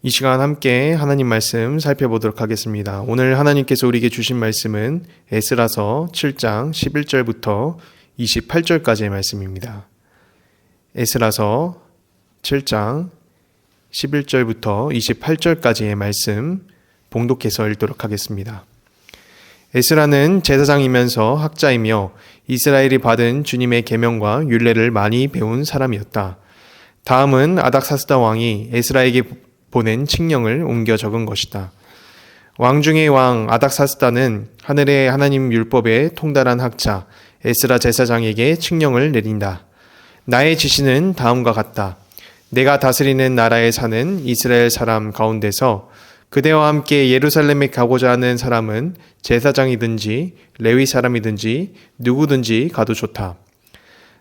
이 시간 함께 하나님 말씀 살펴보도록 하겠습니다. 오늘 하나님께서 우리에게 주신 말씀은 에스라서 7장 11절부터 28절까지의 말씀입니다. 에스라서 7장 11절부터 28절까지의 말씀 봉독해서 읽도록 하겠습니다. 에스라는 제사장이면서 학자이며 이스라엘이 받은 주님의 계명과 율례를 많이 배운 사람이었다. 다음은 아닥사스다 왕이 에스라에게 보낸 칙령을 옮겨 적은 것이다. 왕 중의 왕 아닥사스다는 하늘의 하나님 율법에 통달한 학자 에스라 제사장에게 칙령을 내린다. 나의 지시는 다음과 같다. 내가 다스리는 나라에 사는 이스라엘 사람 가운데서 그대와 함께 예루살렘에 가고자 하는 사람은 제사장이든지 레위 사람이든지 누구든지 가도 좋다.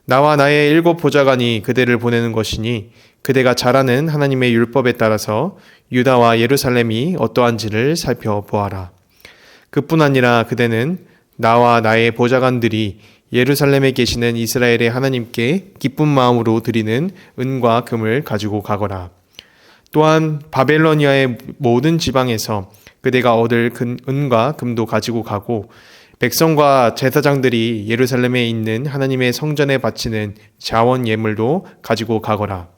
나와 나의 7 보좌관이 그대를 보내는 것이니 그대가 잘 아는 하나님의 율법에 따라서 유다와 예루살렘이 어떠한지를 살펴보아라. 그뿐 아니라 그대는 나와 나의 보좌관들이 예루살렘에 계시는 이스라엘의 하나님께 기쁜 마음으로 드리는 은과 금을 가지고 가거라. 또한 바벨로니아의 모든 지방에서 그대가 얻을 은과 금도 가지고 가고 백성과 제사장들이 예루살렘에 있는 하나님의 성전에 바치는 자원 예물도 가지고 가거라.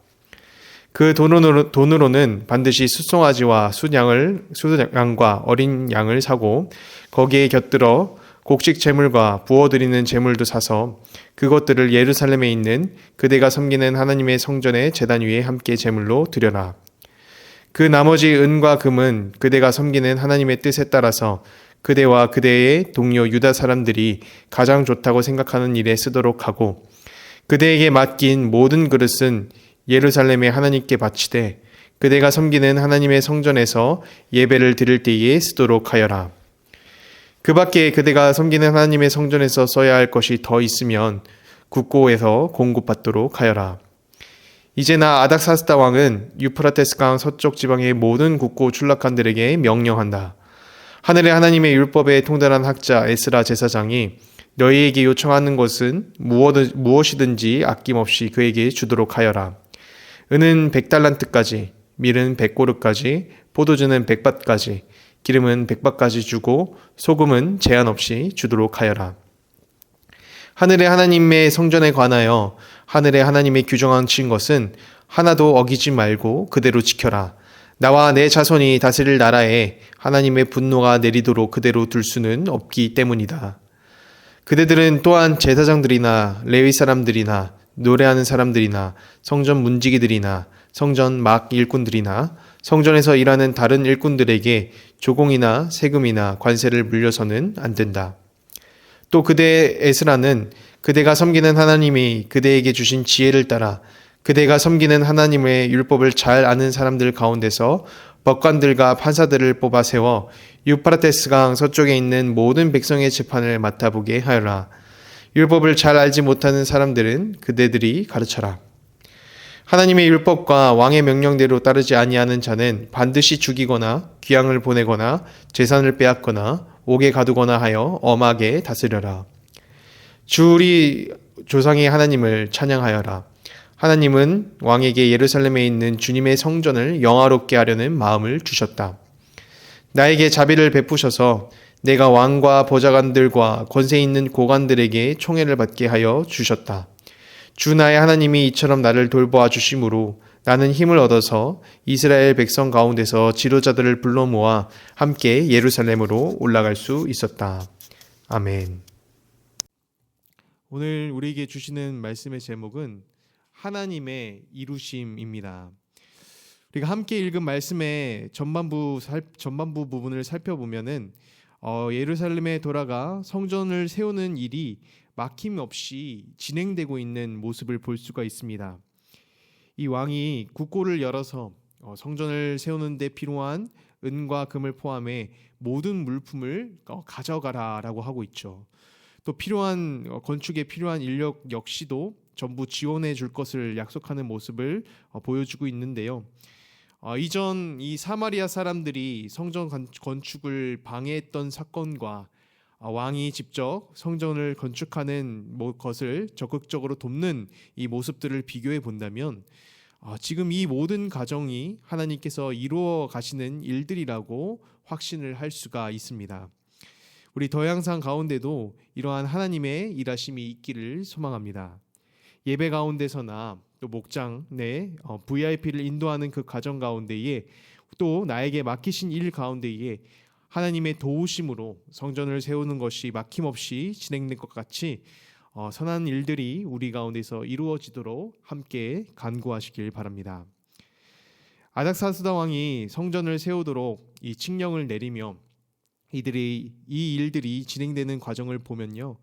그 돈으로는 반드시 숫송아지와 수양과 어린 양을 사고 거기에 곁들어 곡식 제물과 부어드리는 제물도 사서 그것들을 예루살렘에 있는 그대가 섬기는 하나님의 성전의 제단 위에 함께 제물로 드려라. 그 나머지 은과 금은 그대가 섬기는 하나님의 뜻에 따라서 그대와 그대의 동료 유다 사람들이 가장 좋다고 생각하는 일에 쓰도록 하고 그대에게 맡긴 모든 그릇은 예루살렘의 하나님께 바치되 그대가 섬기는 하나님의 성전에서 예배를 드릴 때에 쓰도록 하여라. 그 밖에 그대가 섬기는 하나님의 성전에서 써야 할 것이 더 있으면 국고에서 공급받도록 하여라. 이제 나 아닥사스다 왕은 유프라테스 강 서쪽 지방의 모든 국고 출락한들에게 명령한다. 하늘의 하나님의 율법에 통달한 학자 에스라 제사장이 너희에게 요청하는 것은 무엇이든지 아낌없이 그에게 주도록 하여라. 은은 100달란트까지, 밀은 100고르까지, 포도주는 100밭까지, 기름은 100밭까지 주고 소금은 제한 없이 주도록 하여라. 하늘의 하나님의 성전에 관하여 하늘의 하나님의 규정하신 것은 하나도 어기지 말고 그대로 지켜라. 나와 내 자손이 다스릴 나라에 하나님의 분노가 내리도록 그대로 둘 수는 없기 때문이다. 그대들은 또한 제사장들이나 레위 사람들이나 노래하는 사람들이나 성전 문지기들이나 성전 막 일꾼들이나 성전에서 일하는 다른 일꾼들에게 조공이나 세금이나 관세를 물려서는 안 된다. 또 그대 에스라는 그대가 섬기는 하나님이 그대에게 주신 지혜를 따라 그대가 섬기는 하나님의 율법을 잘 아는 사람들 가운데서 법관들과 판사들을 뽑아 세워 유프라테스 강 서쪽에 있는 모든 백성의 재판을 맡아보게 하여라. 율법을 잘 알지 못하는 사람들은 그대들이 가르쳐라. 하나님의 율법과 왕의 명령대로 따르지 아니하는 자는 반드시 죽이거나 귀양을 보내거나 재산을 빼앗거나 옥에 가두거나 하여 엄하게 다스려라. 주 우리 조상의 하나님을 찬양하여라. 하나님은 왕에게 예루살렘에 있는 주님의 성전을 영화롭게 하려는 마음을 주셨다. 나에게 자비를 베푸셔서 내가 왕과 보좌관들과 권세 있는 고관들에게 총애를 받게 하여 주셨다. 주 나의 하나님이 이처럼 나를 돌보아 주심으로 나는 힘을 얻어서 이스라엘 백성 가운데서 지도자들을 불러 모아 함께 예루살렘으로 올라갈 수 있었다. 아멘. 오늘 우리에게 주시는 말씀의 제목은 하나님의 이루심입니다. 우리가 함께 읽은 말씀의 전반부 부분을 살펴보면은 예루살렘에 돌아가 성전을 세우는 일이 막힘없이 진행되고 있는 모습을 볼 수가 있습니다. 이 왕이 국고를 열어서 성전을 세우는 데 필요한 은과 금을 포함해 모든 물품을 가져가라라고 하고 있죠. 또 필요한 건축에 필요한 인력 역시도 전부 지원해 줄 것을 약속하는 모습을 보여주고 있는데요. 이전 이 사마리아 사람들이 성전 건축을 방해했던 사건과 왕이 직접 성전을 건축하는 것을 적극적으로 돕는 이 모습들을 비교해 본다면 지금 이 모든 과정이 하나님께서 이루어 가시는 일들이라고 확신을 할 수가 있습니다. 우리 더양상 가운데도 이러한 하나님의 일하심이 있기를 소망합니다. 예배 가운데서나 또 목장 내 VIP를 인도하는 그 과정 가운데에 또 나에게 맡기신 일 가운데에 하나님의 도우심으로 성전을 세우는 것이 막힘없이 진행된 것 같이 선한 일들이 우리 가운데서 이루어지도록 함께 간구하시길 바랍니다. 아닥사스다 왕이 성전을 세우도록 이 칙령을 내리며 이 일들이 진행되는 과정을 보면요,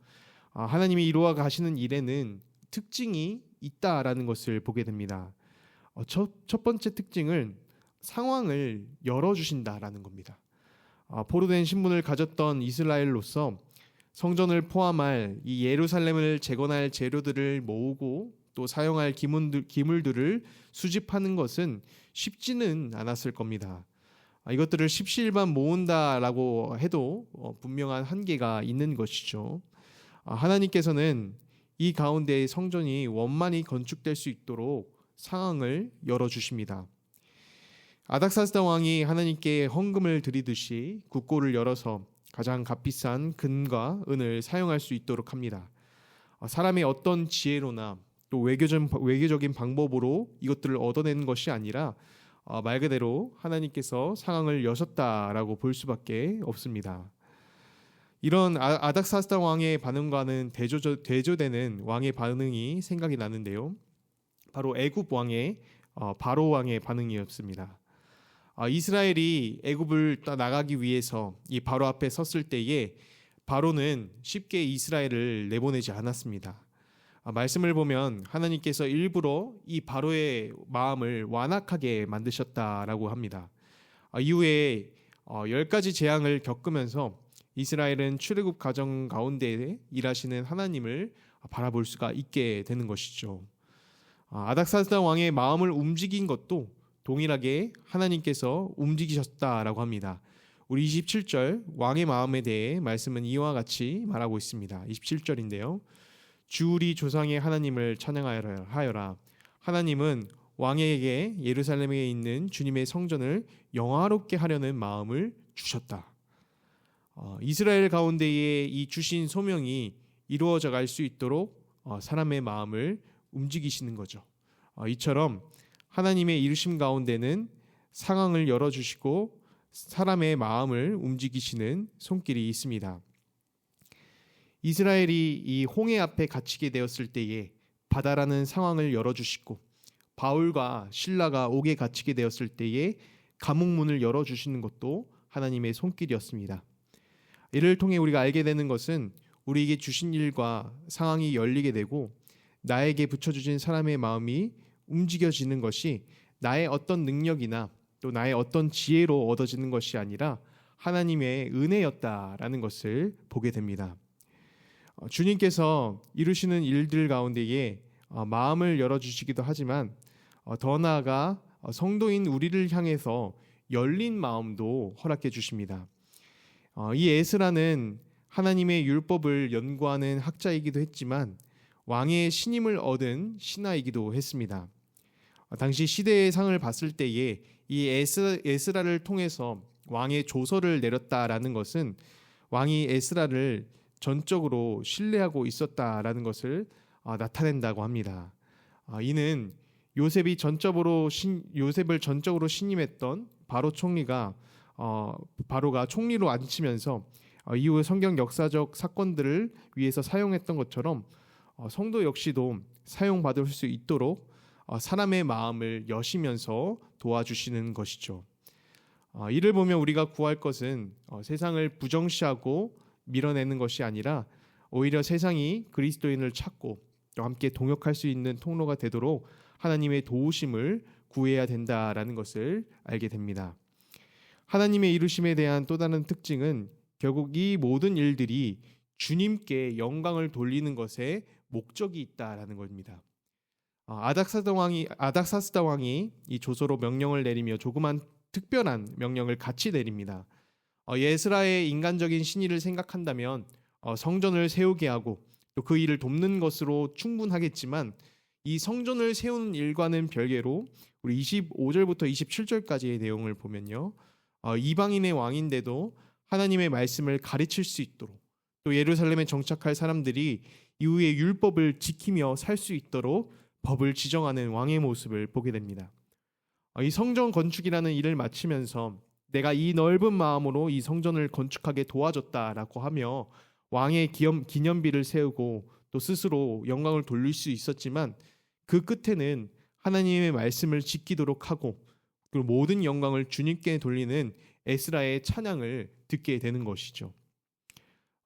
하나님이 이루어 가시는 일에는 특징이 있다라는 것을 보게 됩니다. 첫 번째 특징은 상황을 열어주신다라는 겁니다. 포로된 신분을 가졌던 이스라엘로서 성전을 포함할 이 예루살렘을 재건할 재료들을 모으고 또 사용할 기물들을 수집하는 것은 쉽지는 않았을 겁니다. 이것들을 십시일반 모은다라고 해도 분명한 한계가 있는 것이죠. 하나님께서는 이 가운데의 성전이 원만히 건축될 수 있도록 상황을 열어주십니다. 아닥사스다 왕이 하나님께 헌금을 드리듯이 국고를 열어서 가장 값비싼 금과 은을 사용할 수 있도록 합니다. 사람의 어떤 지혜로나 또 외교적인 방법으로 이것들을 얻어내는 것이 아니라 말 그대로 하나님께서 상황을 여셨다라고 볼 수밖에 없습니다. 이런 아닥사스다 왕의 반응과는 대조되는 왕의 반응이 생각이 나는데요. 바로 애굽 왕의 바로 왕의 반응이었습니다. 이스라엘이 애굽을 나가기 위해서 이 바로 앞에 섰을 때에 바로는 쉽게 이스라엘을 내보내지 않았습니다. 말씀을 보면 하나님께서 일부러 이 바로의 마음을 완악하게 만드셨다라고 합니다. 이후에 10가지 재앙을 겪으면서 이스라엘은 출애굽 과정 가운데 일하시는 하나님을 바라볼 수가 있게 되는 것이죠. 아닥사스다 왕의 마음을 움직인 것도 동일하게 하나님께서 움직이셨다라고 합니다. 우리 27절 왕의 마음에 대해 말씀은 이와 같이 말하고 있습니다. 27절인데요. 주 우리 조상의 하나님을 찬양하여라. 하나님은 왕에게 예루살렘에 있는 주님의 성전을 영화롭게 하려는 마음을 주셨다. 이스라엘 가운데에 이 주신 소명이 이루어져 갈 수 있도록 사람의 마음을 움직이시는 거죠. 이처럼 하나님의 이루심 가운데는 상황을 열어주시고 사람의 마음을 움직이시는 손길이 있습니다. 이스라엘이 이 홍해 앞에 갇히게 되었을 때에 바다라는 상황을 열어주시고 바울과 실라가 옥에 갇히게 되었을 때에 감옥문을 열어주시는 것도 하나님의 손길이었습니다. 이를 통해 우리가 알게 되는 것은 우리에게 주신 일과 상황이 열리게 되고 나에게 붙여주신 사람의 마음이 움직여지는 것이 나의 어떤 능력이나 또 나의 어떤 지혜로 얻어지는 것이 아니라 하나님의 은혜였다라는 것을 보게 됩니다. 주님께서 이루시는 일들 가운데에 마음을 열어주시기도 하지만 더 나아가 성도인 우리를 향해서 열린 마음도 허락해 주십니다. 이 에스라는 하나님의 율법을 연구하는 학자이기도 했지만 왕의 신임을 얻은 신하이기도 했습니다. 당시 시대의 상을 봤을 때에 이 에스라를 통해서 왕의 조서를 내렸다라는 것은 왕이 에스라를 전적으로 신뢰하고 있었다라는 것을 나타낸다고 합니다. 이는 요셉을 전적으로 신임했던 바로 총리가 바로가 총리로 앉히면서 이후 성경 역사적 사건들을 위해서 사용했던 것처럼 성도 역시도 사용받을 수 있도록 사람의 마음을 여시면서 도와주시는 것이죠. 이를 보면 우리가 구할 것은 세상을 부정시하고 밀어내는 것이 아니라 오히려 세상이 그리스도인을 찾고 또 함께 동역할 수 있는 통로가 되도록 하나님의 도우심을 구해야 된다라는 것을 알게 됩니다. 하나님의 이루심에 대한 또 다른 특징은 결국 이 모든 일들이 주님께 영광을 돌리는 것에 목적이 있다라는 겁니다. 아닥사스다 왕이 이 조서로 명령을 내리며 조그만 특별한 명령을 같이 내립니다. 에스라의 인간적인 신의를 생각한다면 성전을 세우게 하고 또 그 일을 돕는 것으로 충분하겠지만 이 성전을 세우는 일과는 별개로 우리 25절부터 27절까지의 내용을 보면요. 이방인의 왕인데도 하나님의 말씀을 가르칠 수 있도록, 또 예루살렘에 정착할 사람들이 이후에 율법을 지키며 살 수 있도록 법을 지정하는 왕의 모습을 보게 됩니다. 이 성전 건축이라는 일을 마치면서 내가 이 넓은 마음으로 이 성전을 건축하게 도와줬다라고 하며 왕의 기념비를 세우고 또 스스로 영광을 돌릴 수 있었지만, 그 끝에는 하나님의 말씀을 지키도록 하고 그리고 모든 영광을 주님께 돌리는 에스라의 찬양을 듣게 되는 것이죠.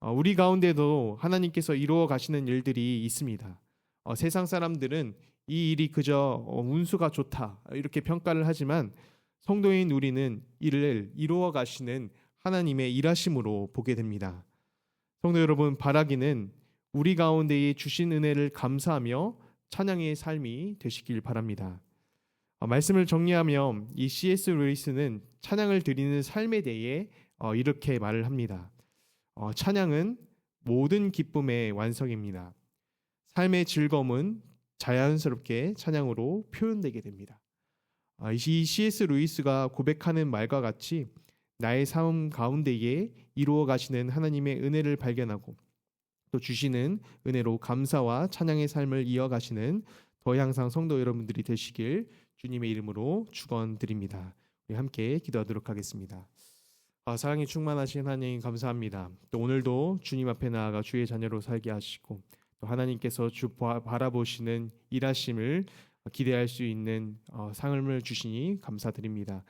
우리 가운데도 하나님께서 이루어 가시는 일들이 있습니다. 세상 사람들은 이 일이 그저 운수가 좋다 이렇게 평가를 하지만, 성도인 우리는 이를 이루어 가시는 하나님의 일하심으로 보게 됩니다. 성도 여러분, 바라기는 우리 가운데에 주신 은혜를 감사하며 찬양의 삶이 되시길 바랍니다. 말씀을 정리하면 이 C.S. 루이스는 찬양을 드리는 삶에 대해 이렇게 말을 합니다. 찬양은 모든 기쁨의 완성입니다. 삶의 즐거움은 자연스럽게 찬양으로 표현되게 됩니다. 이 C.S. 루이스가 고백하는 말과 같이 나의 삶 가운데에 이루어 가시는 하나님의 은혜를 발견하고 또 주시는 은혜로 감사와 찬양의 삶을 이어가시는 더 향상 성도 여러분들이 되시길 주님의 이름으로 축원드립니다. 우리 함께 기도하도록 하겠습니다. 사랑이 충만하신 하나님 감사합니다. 또 오늘도 주님 앞에 나아가 주의 자녀로 살게 하시고 또 하나님께서 주 바라보시는 일하심을 기대할 수 있는 삶을 주시니 감사드립니다.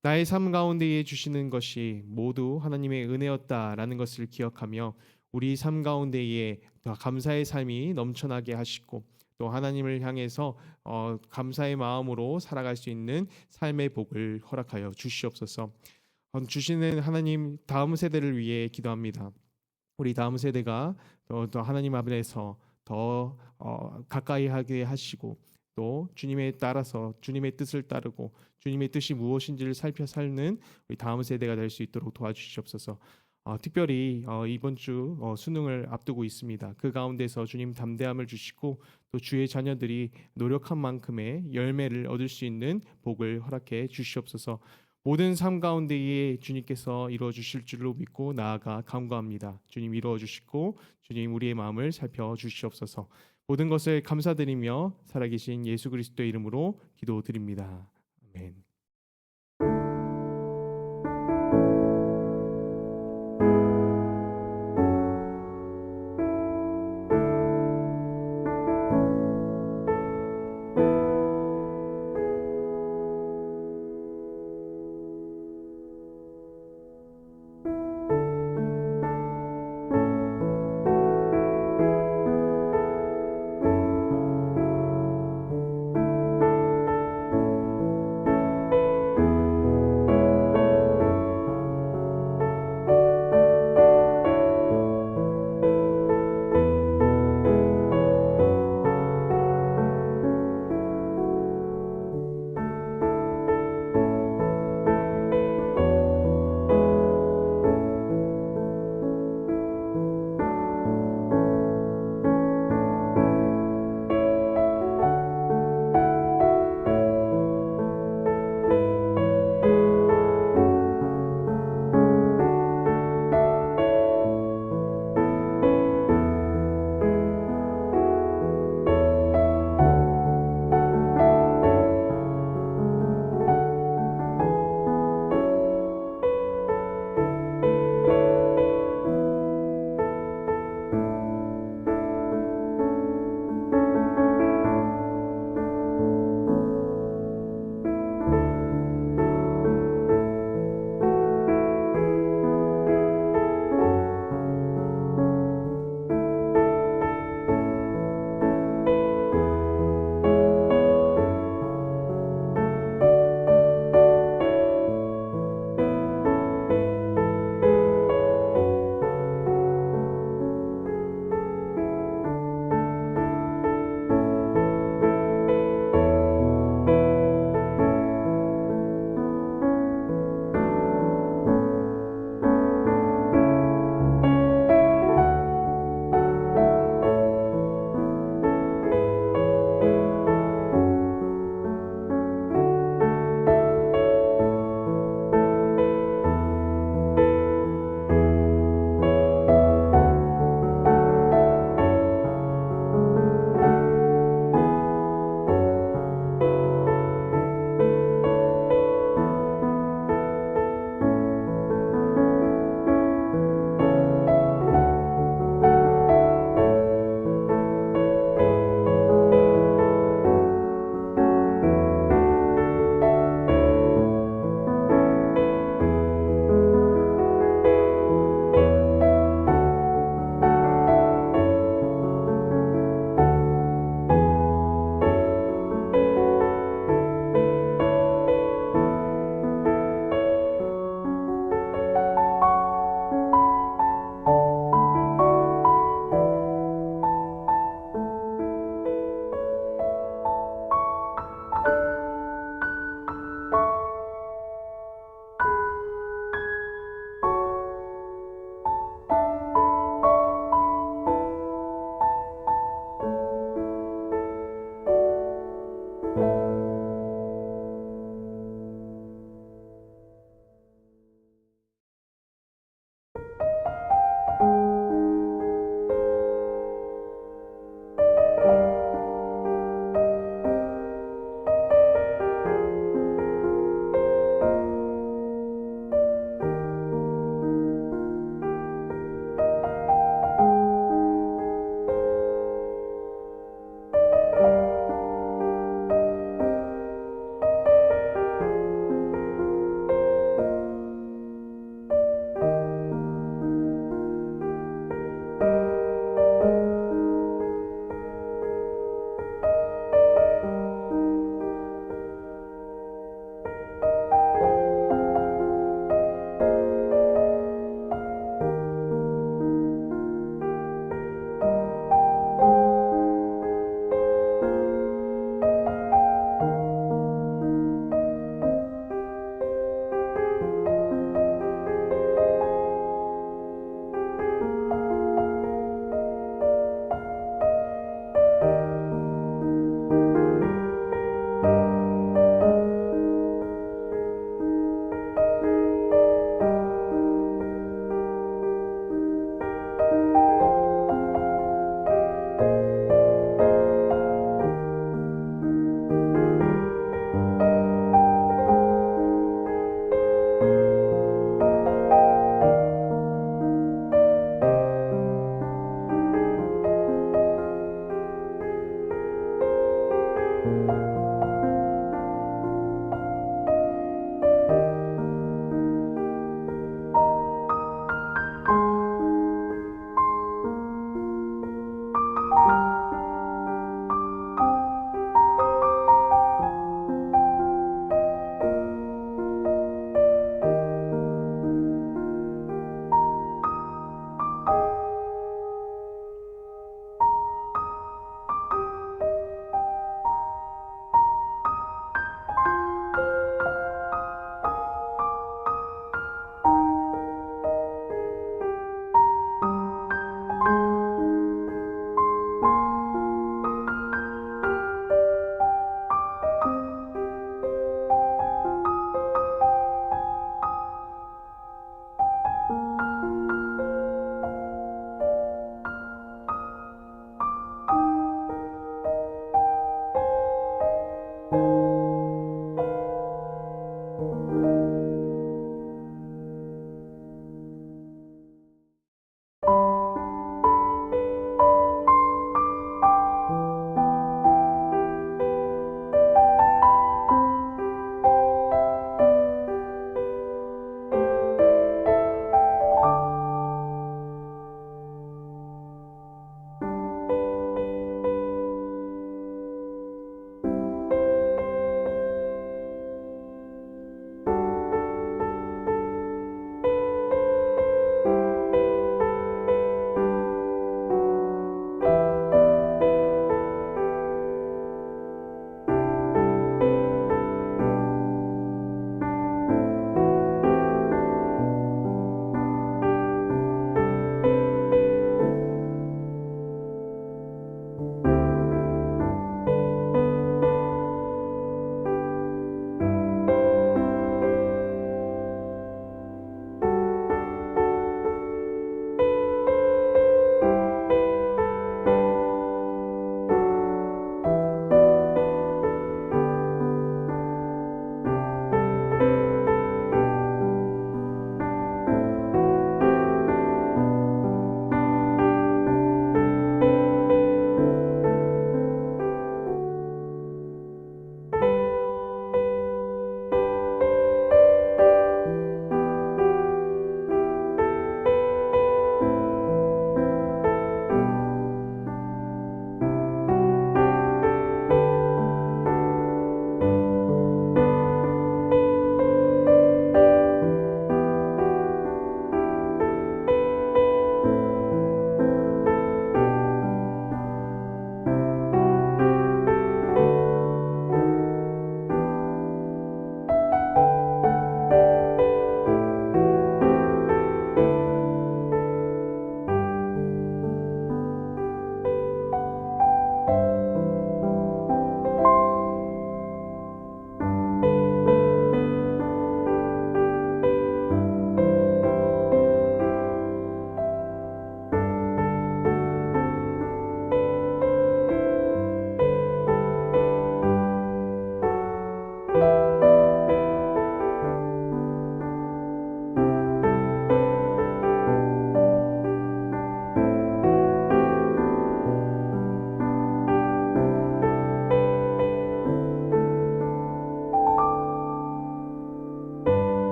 나의 삶 가운데에 주시는 것이 모두 하나님의 은혜였다라는 것을 기억하며 우리 삶 가운데에 감사의 삶이 넘쳐나게 하시고 또 하나님을 향해서 감사의 마음으로 살아갈 수 있는 삶의 복을 허락하여 주시옵소서. 주시는 하나님, 다음 세대를 위해 기도합니다. 우리 다음 세대가 더 하나님 앞에서 더 가까이 하게 하시고 또 주님에 따라서 주님의 뜻을 따르고 주님의 뜻이 무엇인지를 살펴 살는 우리 다음 세대가 될 수 있도록 도와주시옵소서. 특별히 이번 주 수능을 앞두고 있습니다. 그 가운데서 주님 담대함을 주시고 또 주의 자녀들이 노력한 만큼의 열매를 얻을 수 있는 복을 허락해 주시옵소서. 모든 삶 가운데에 주님께서 이루어 주실 줄로 믿고 나아가 간구합니다. 주님 이루어 주시고 주님 우리의 마음을 살펴 주시옵소서. 모든 것을 감사드리며 살아계신 예수 그리스도의 이름으로 기도드립니다. 아멘.